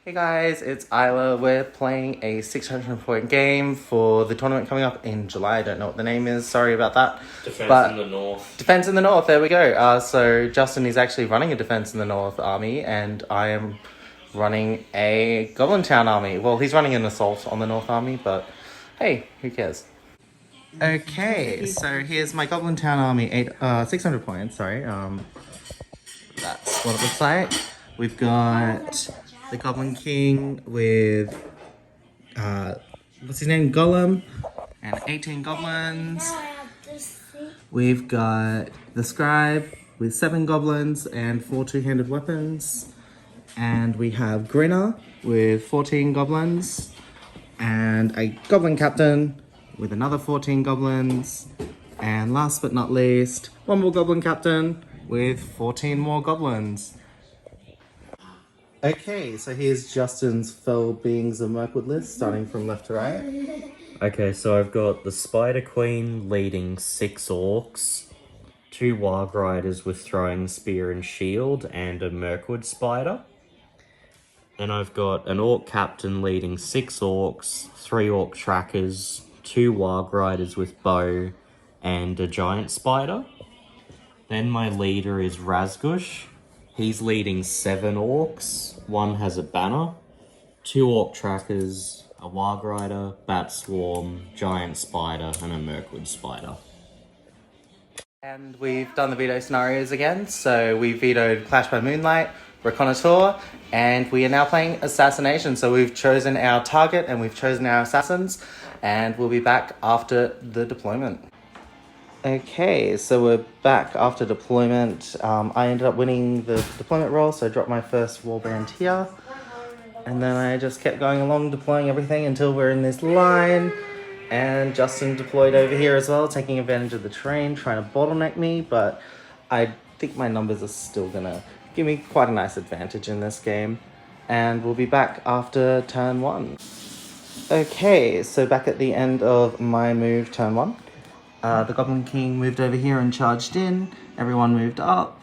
Hey guys, it's Isla. We're playing a 600-point game for the tournament coming up in July. I don't know what the name is, sorry about that. Defense in the North. Defense in the North, there we go. So Justin is actually running a Defense in the North army, and I am running a Goblin Town army. Well, he's running an assault on the North army, but hey, who cares? Okay, so here's my Goblin Town army, 600 points, sorry. That's what it looks like. We've got the Goblin King with, what's his name, Golem, and 18 goblins. We've got the Scribe with 7 goblins and 4 two-handed weapons. And we have Grinner with 14 goblins. And a Goblin Captain with another 14 goblins. And last but not least, one more Goblin Captain with 14 more goblins. Okay, so here's Justin's Fell Beings of Mirkwood list, starting from left to right. Okay, so I've got the Spider Queen leading 6 orcs, 2 Warg Riders with throwing spear and shield, and a Mirkwood Spider. Then I've got an Orc Captain leading 6 orcs, 3 Orc Trackers, 2 Warg Riders with bow, and a Giant Spider. Then my leader is Razgush. He's leading 7 orcs, 1 has a banner, 2 Orc Trackers, a Warg Rider, Bat Swarm, Giant Spider, and a Mirkwood Spider. And we've done the veto scenarios again, so we vetoed Clash by Moonlight, Reconnoitre, and we are now playing Assassination. So we've chosen our target and we've chosen our assassins, and we'll be back after the deployment. Okay, so we're back after deployment. I ended up winning the deployment role, so I dropped my first warband here. And then I just kept going along, deploying everything until we're in this line. And Justin deployed over here as well, taking advantage of the terrain, trying to bottleneck me, but I think my numbers are still gonna give me quite a nice advantage in this game. And we'll be back after turn 1. Okay, so back at the end of my move, turn 1. The Goblin King moved over here and charged in. Everyone moved up.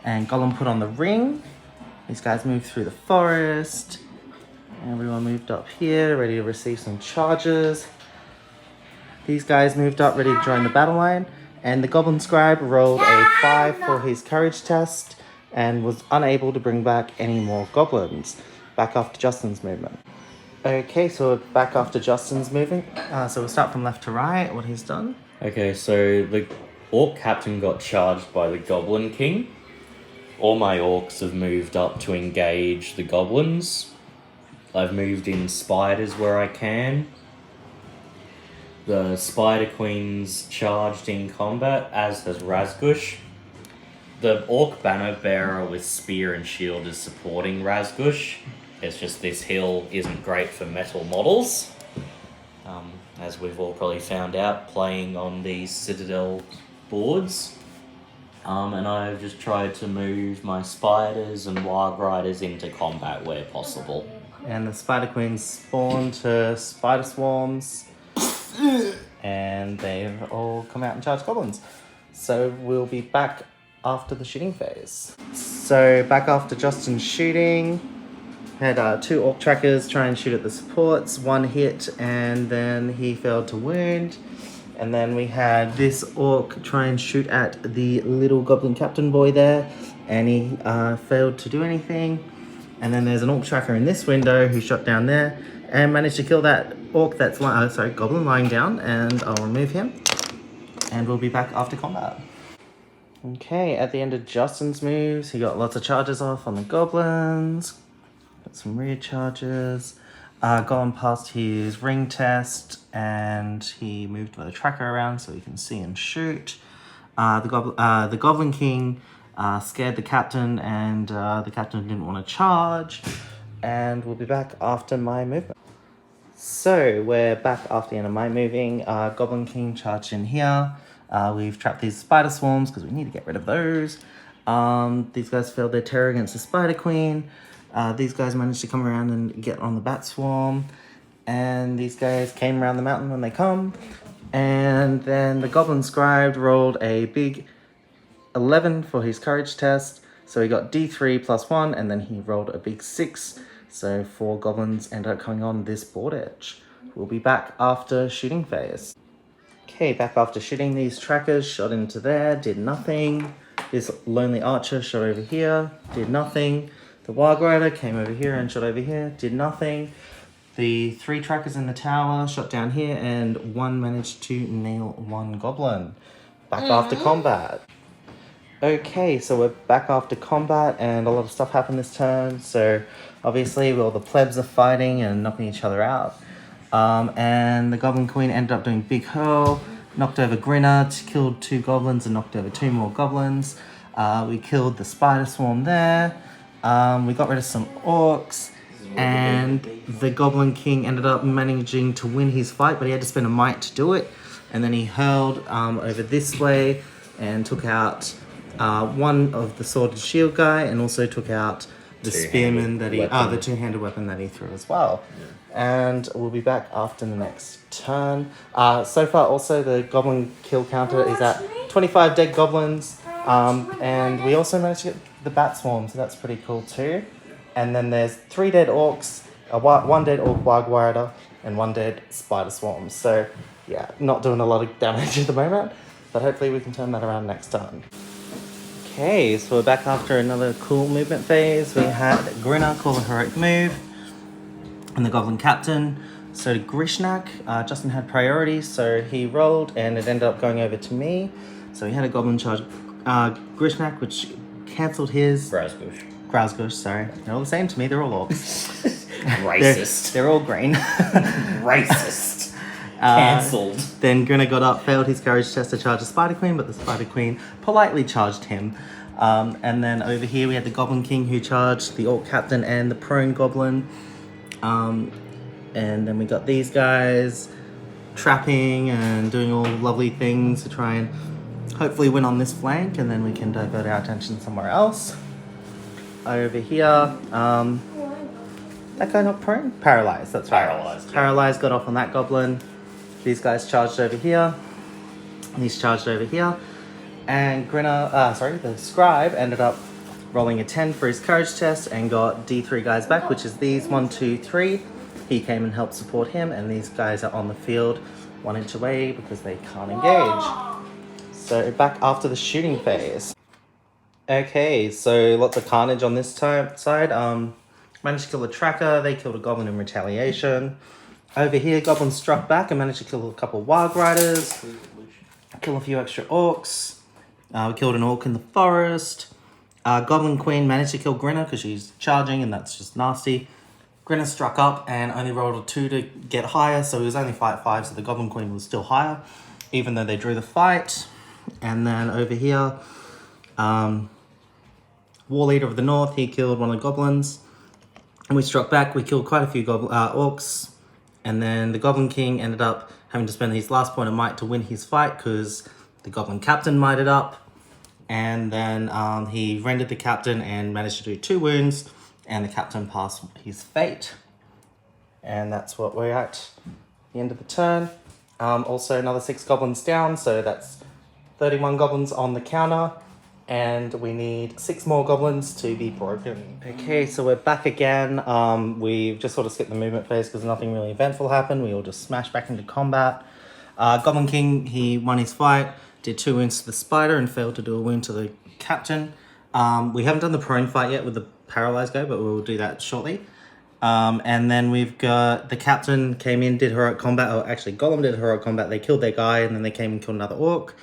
And Gollum put on the ring. These guys moved through the forest. Everyone moved up here, ready to receive some charges. These guys moved up, ready to join the battle line. And the Goblin Scribe rolled a 5 for his courage test and was unable to bring back any more goblins. Back after Justin's movement. Okay, so we're back after Justin's moving. So we'll start from left to right, what he's done. Okay, so the Orc Captain got charged by the Goblin King. All my orcs have moved up to engage the goblins. I've moved in spiders where I can. The Spider Queen's charged in combat, as has Razgush. The Orc Banner Bearer with spear and shield is supporting Razgush. It's just this hill isn't great for metal models. As we've all probably found out playing on these Citadel boards. And I've just tried to move my spiders and Warg Riders into combat where possible. And the Spider Queens spawn to Spider Swarms. And they've all come out and charged goblins. So we'll be back after the shooting phase. So back after Justin's shooting. Had 2 Orc Trackers try and shoot at the supports, 1 hit, and then he failed to wound. And then we had this Orc try and shoot at the little Goblin Captain boy there, and he failed to do anything. And then there's an Orc Tracker in this window who shot down there and managed to kill that Orc that's Goblin lying down, and I'll remove him. And we'll be back after combat. Okay, at the end of Justin's moves, he got lots of charges off on the Goblins. Got some rear charges. Gollum passed his ring test and he moved the tracker around so he can see and shoot. The Goblin King scared the captain and the captain didn't want to charge. And we'll be back after my movement. So we're back after the end of my moving. Goblin King charged in here. We've trapped these spider swarms because we need to get rid of those. These guys failed their terror against the Spider Queen. These guys managed to come around and get on the Bat Swarm. And these guys came around the mountain when they come. And then the Goblin Scribe rolled a big 11 for his courage test. So he got D3 plus 1, and then he rolled a big 6. So 4 goblins ended up coming on this board edge. We'll be back after shooting phase. Okay, back after shooting, these trackers shot into there, did nothing. This lonely archer shot over here, did nothing. The Wild Rider came over here and shot over here, did nothing. The 3 trackers in the tower shot down here, and 1 managed to nail 1 goblin. Back after combat. Okay, so we're back after combat, and a lot of stuff happened this turn. So obviously, all the plebs are fighting and knocking each other out. And the Goblin Queen ended up doing Big Hurl, knocked over Grinner, killed 2 goblins and knocked over 2 more goblins. We killed the Spider Swarm there. We got rid of some orcs. And the Goblin King ended up managing to win his fight, but he had to spend a might to do it. And then he hurled over this way and took out 1 of the sword and shield guy, and also took out the spearman that the 2-handed weapon that he threw as well. Yeah. And we'll be back after the next turn. So far, also, the goblin kill counter is at 25 dead goblins. And we also managed to get the bat swarm, so that's pretty cool too. And then there's 3 dead orcs, 1 dead orc Wild Rider, and 1 dead spider swarm. So, yeah, not doing a lot of damage at the moment, but hopefully we can turn that around next turn. Okay, so we're back after another cool movement phase. We had Grinner call a heroic move, and the Goblin Captain. So Grishnak, Justin had priority, so he rolled, and it ended up going over to me. So he had a Goblin charge Grishnak, which cancelled his... Grausgush, sorry. They're all the same to me, they're all orcs. Racist. They're all green. Racist. Cancelled. Then Grinner got up, failed his courage test to charge the Spider Queen, but the Spider Queen politely charged him. And then over here we had the Goblin King who charged the Orc Captain and the Prone Goblin. And then we got these guys trapping and doing all lovely things to try and hopefully win on this flank, and then we can divert our attention somewhere else. Over here, that guy not prone? Paralyzed, that's right. Paralyzed. Paralyzed got off on that goblin. These guys charged over here. He's charged over here. And the scribe ended up rolling a 10 for his courage test and got D3 guys back, which is these 1, 2, 3. He came and helped support him, and these guys are on the field 1 inch away because they can't engage. So back after the shooting phase. Okay, so lots of carnage on this side. Managed to kill a tracker. They killed a goblin in retaliation. Over here, goblins struck back and managed to kill a couple of Wild Riders. Kill a few extra orcs. We killed an orc in the forest. Goblin Queen managed to kill Grinner because she's charging, and that's just nasty. Grinner struck up and only rolled a 2 to get higher, so he was only fight 5, so the Goblin Queen was still higher, even though they drew the fight. And then over here, War Leader of the North, he killed 1 of the goblins. And we struck back, we killed quite a few orcs. And then the Goblin King ended up having to spend his last point of might to win his fight because the Goblin Captain mighted up. And then he rendered the Captain and managed to do 2 wounds. And the Captain passed his fate. And that's what we're at the end of the turn. Also another 6 goblins down, so that's 31 goblins on the counter. And we need 6 more goblins to be broken. Okay, so we're back again. We've just sort of skipped the movement phase because nothing really eventful happened. We all just smashed back into combat. Goblin King, he won his fight, did 2 wounds to the spider and failed to do a wound to the captain. We haven't done the prone fight yet with the paralyzed guy, but we'll do that shortly. And then we've got the captain came in, did heroic combat. Oh, actually, Gollum did heroic combat. They killed their guy, and then they came and killed another orc.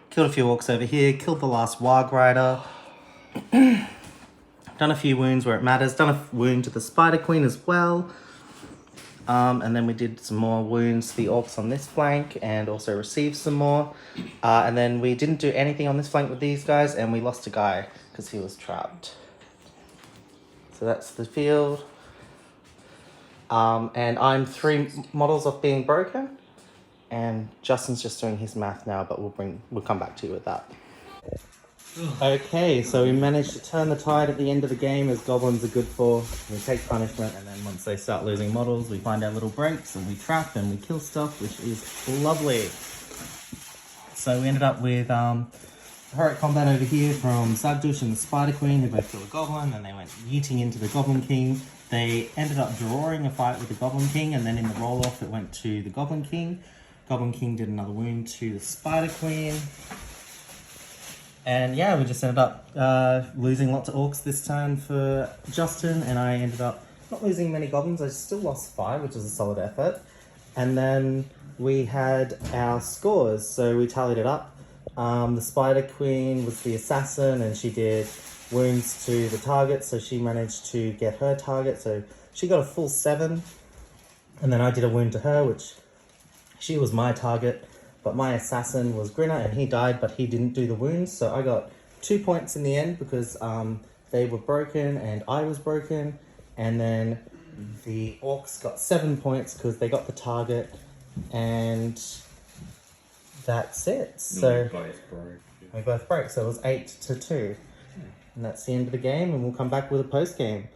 Killed a few orcs over here, killed the last Wild Rider. Done a few wounds where it matters. Done a wound to the Spider Queen as well. And then we did some more wounds to the orcs on this flank and also received some more. And then we didn't do anything on this flank with these guys, and we lost a guy because he was trapped. So that's the field. And I'm 3 models off being broken. And Justin's just doing his math now, but we'll come back to you with that. Okay, so we managed to turn the tide at the end of the game, as goblins are good for. We take punishment, and then once they start losing models, we find our little breaks, and we trap, and we kill stuff, which is lovely. So we ended up with heroic combat over here from Sagdush and the Spider Queen, who both killed a goblin, and they went yeeting into the Goblin King. They ended up drawing a fight with the Goblin King, and then in the roll-off it went to the Goblin King. Goblin King did another wound to the Spider Queen. And yeah, we just ended up losing lots of orcs this turn for Justin, and I ended up not losing many goblins. I still lost 5, which was a solid effort. And then we had our scores, so we tallied it up. The Spider Queen was the assassin, and she did wounds to the target, so she managed to get her target, so she got a full 7. And then I did a wound to her, which she was my target, but my assassin was Grinner, and he died, but he didn't do the wounds, so I got 2 points in the end because they were broken and I was broken. And then the orcs got 7 points because they got the target, and that's it. So we both broke, so it was 8-2. And that's the end of the game, and we'll come back with a post-game.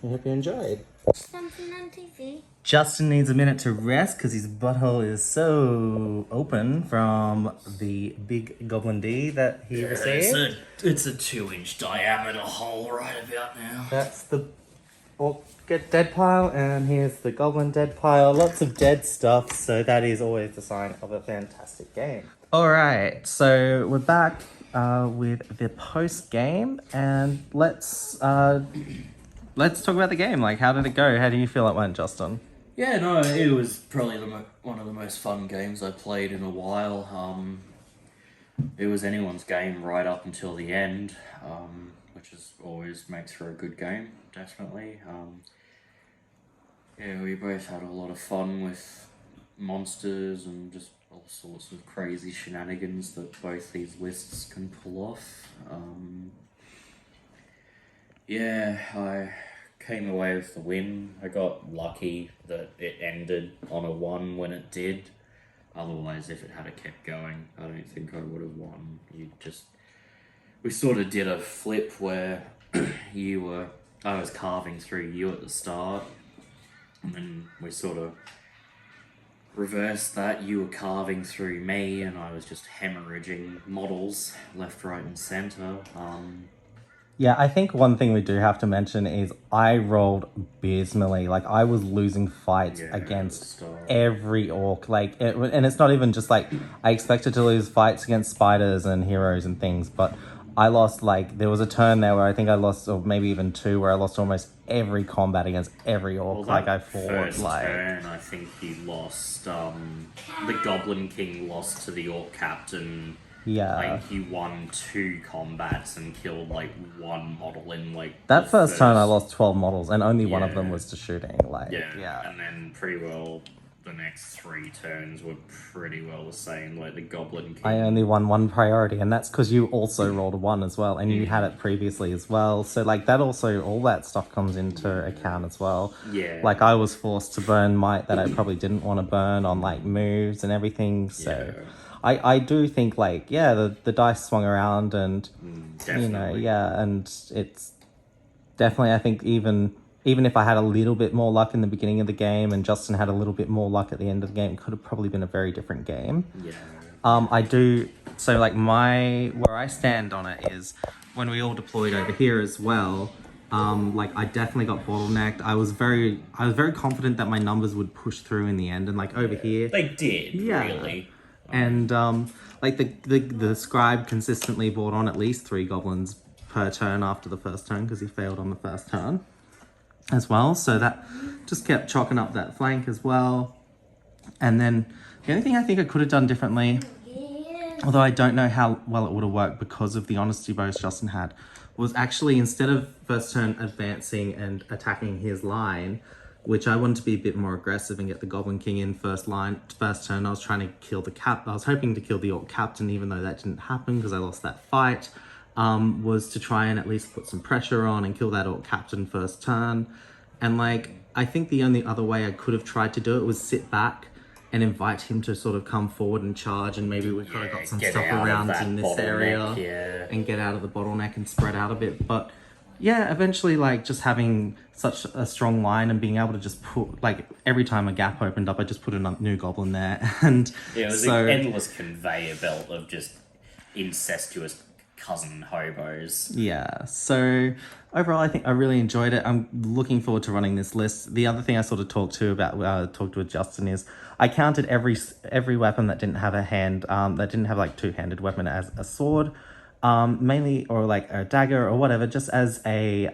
I hope you enjoyed. Something on TV. Justin needs a minute to rest because his butthole is so open from the big Goblin D that he received. It's a 2-inch diameter hole right about now. That's the orc dead pile, and here's the Goblin dead pile. Lots of dead stuff, so that is always the sign of a fantastic game. Alright, so we're back with the post-game, and let's talk about the game. Like, how did it go? How do you feel it went, Justin? Yeah, no, it was probably one of the most fun games I played in a while. It was anyone's game right up until the end, which is always makes for a good game, definitely. Yeah, we both had a lot of fun with monsters and just all sorts of crazy shenanigans that both these lists can pull off. Yeah, I came away with the win. I got lucky that it ended on a 1 when it did. Otherwise, if it had kept going, I don't think I would have won. We sort of did a flip where I was carving through you at the start, and then we sort of reversed that. You were carving through me, and I was just hemorrhaging models left, right, and centre. Yeah, I think one thing we do have to mention is I rolled abysmally. Like, I was losing fights against every orc. And it's not even just like I expected to lose fights against spiders and heroes and things, but I lost, like, there was a turn there where I think I lost, or maybe even 2, where I lost almost every combat against every orc. Well, I fought, first turn, I think you lost, the Goblin King lost to the Orc Captain. Yeah. Like, he won 2 combats and killed, 1 model in, that first turn I lost 12 models, and only one of them was to shooting. Yeah. And then pretty well the next 3 turns were pretty well the same, the Goblin King. I only won 1 priority, and that's because you also rolled a 1 as well, and you had it previously as well. So, that also, all that stuff comes into account as well. Yeah. I was forced to burn might that I probably didn't want to burn on, moves and everything, so... Yeah. I do think, the dice swung around, and, definitely. and it's definitely, I think, even if I had a little bit more luck in the beginning of the game and Justin had a little bit more luck at the end of the game, it could have probably been a very different game. Yeah. I do, so, where I stand on it is, when we all deployed over here as well, I definitely got bottlenecked. I was very confident that my numbers would push through in the end, and, over here... They did, really. And, the scribe consistently brought on at least 3 goblins per turn after the first turn, because he failed on the first turn as well. So that just kept chalking up that flank as well. And then the only thing I think I could have done differently, although I don't know how well it would have worked because of the honesty boast Justin had, was actually, instead of first turn advancing and attacking his line, which I wanted to be a bit more aggressive and get the Goblin King in first turn. I was trying to kill I was hoping to kill the Orc Captain, even though that didn't happen because I lost that fight. Was to try and at least put some pressure on and kill that Orc Captain first turn. And I think the only other way I could have tried to do it was sit back and invite him to sort of come forward and charge, and maybe we could have got some stuff around in this area and get out of the bottleneck and spread out a bit. But yeah, eventually, just having such a strong line and being able to just put, every time a gap opened up, I just put a new goblin there. And yeah, it was an endless conveyor belt of just incestuous cousin hobos. Yeah, so overall, I think I really enjoyed it. I'm looking forward to running this list. The other thing I sort of talked with Justin is I counted every weapon that didn't have a hand, that didn't have like two-handed weapon as a sword, mainly, or like a dagger or whatever, just as a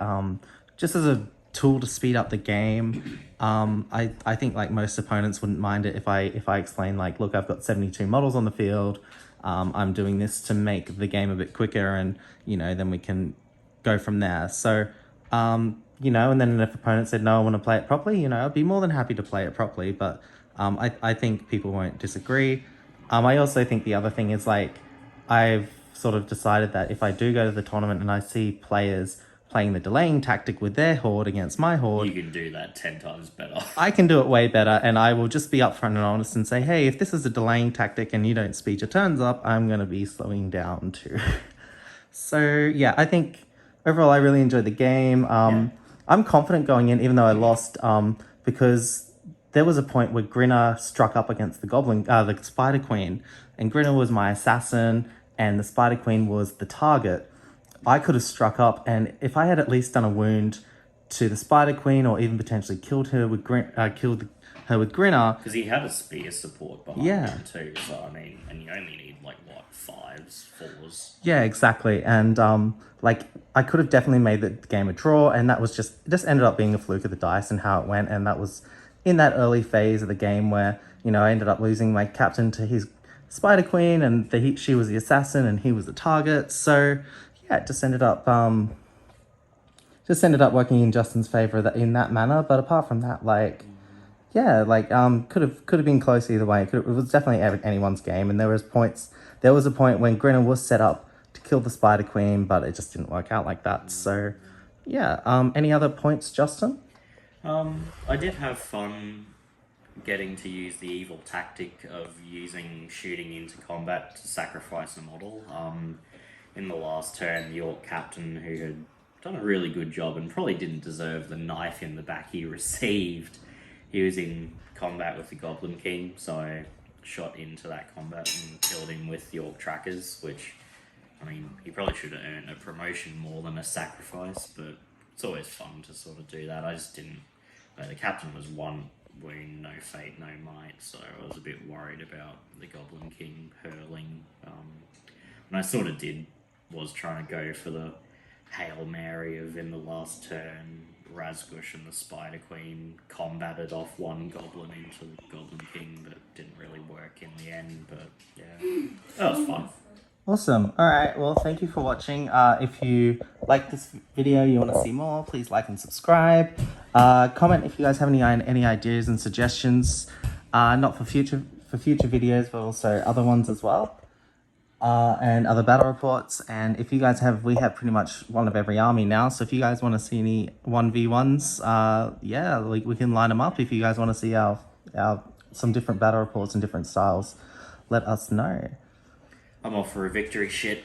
tool to speed up the game. I think like most opponents wouldn't mind it if I explain like, look, I've got 72 models on the field. I'm doing this to make the game a bit quicker, and then we can go from there. So, and then if opponent said no, I want to play it properly, I'd be more than happy to play it properly. But I think people won't disagree. I also think the other thing is like I've sort of decided that if I do go to the tournament and I see players playing the delaying tactic with their horde against my horde, You can do that 10 times better. I can do it way better, and I will just be upfront and honest and say, hey, if this is a delaying tactic and you don't speed your turns up, I'm going to be slowing down too. So, yeah, I think overall I really enjoyed the game. I'm confident going in, even though I lost, because there was a point where Grinner struck up against the Spider Queen, and Grinner was my assassin, and the Spider Queen was the target. I could have struck up, and if I had at least done a wound to the Spider Queen, or even potentially killed her with Grinner, Because he had a spear support behind him too, so I mean, and you only need like, what, 5s, 4s? Yeah, exactly. And I could have definitely made the game a draw, and that was just ended up being a fluke of the dice and how it went. And that was in that early phase of the game where, I ended up losing my captain to his Spider Queen, and she was the assassin and he was the target. So yeah, it just ended up working in Justin's favor in that manner. But apart from that, could have been close either way. It was definitely anyone's game, and there was a point when Grinner was set up to kill the Spider Queen, but it just didn't work out like that. So yeah, any other points, Justin? I did have fun getting to use the evil tactic of using shooting into combat to sacrifice a model. In the last turn, the Orc captain, who had done a really good job and probably didn't deserve the knife in the back he received, he was in combat with the Goblin King, so I shot into that combat and killed him with the Orc trackers, which, I mean, he probably should have earned a promotion more than a sacrifice, but it's always fun to sort of do that. I just didn't... the captain was 1 wound, no fate, no might, so I was a bit worried about the Goblin King hurling. And I sort of was trying to go for the Hail Mary of in the last turn, Razgush and the Spider Queen combated off 1 goblin into the Goblin King, but didn't really work in the end. But yeah, that was fun. Awesome. All right. Well, thank you for watching. If you like this video, you want to see more, please like and subscribe. Comment if you guys have any ideas and suggestions, not for future videos, but also other ones as well. And other battle reports. And if you guys we have pretty much one of every army now. So if you guys want to see any 1v1s, yeah, we can line them up. If you guys want to see our some different battle reports and different styles, let us know. I'm off for a victory shit.